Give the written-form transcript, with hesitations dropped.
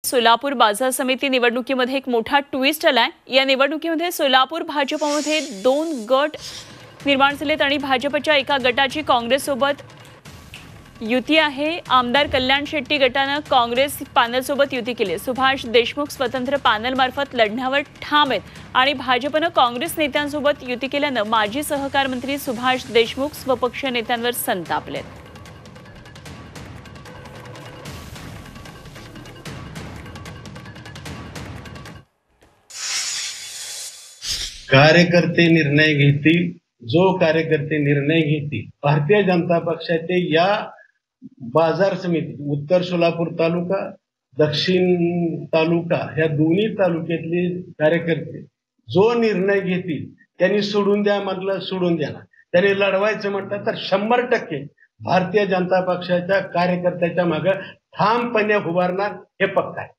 सोलापूर बाजार समिती निवडणुकीमध्ये एक मोठा ट्विस्ट आलाय। या निवडणुकीमध्ये सोलापूर भाजपमध्ये 2 गट निर्माण झालेत आणि भाजपच्या एका गटाची काँग्रेस सोबत युती आहे। आमदार कल्याण शेट्टी गटाने काँग्रेस पॅनल सोबत युती केली। सुभाष देशमुख स्वतंत्र पॅनल मार्फत लढण्यावर ठाम आहेत आणि भाजपने काँग्रेस नेत्यांसोबत युती केल्याने माजी सहकार मंत्री सुभाष देशमुख स्वपक्षीय नेत्यांवर संतापलेत। कार्यकर्ते निर्णय घेतील, जो कार्यकर्ते निर्णय घेतील। भारतीय जनता पक्षाचे या बाजार समिती उत्तर सोलापूर तालुका, दक्षिण तालुका या दोन्ही तालुक्यातले कार्यकर्ते जो निर्णय घेतील त्यांनी सोडून द्या म्हटलं सोडून द्याला, त्यांनी लढवायचं म्हटलं तर 100% भारतीय जनता पक्षाच्या कार्यकर्त्याच्या मागे ठामपणे उभारणार हे पक्का आहे।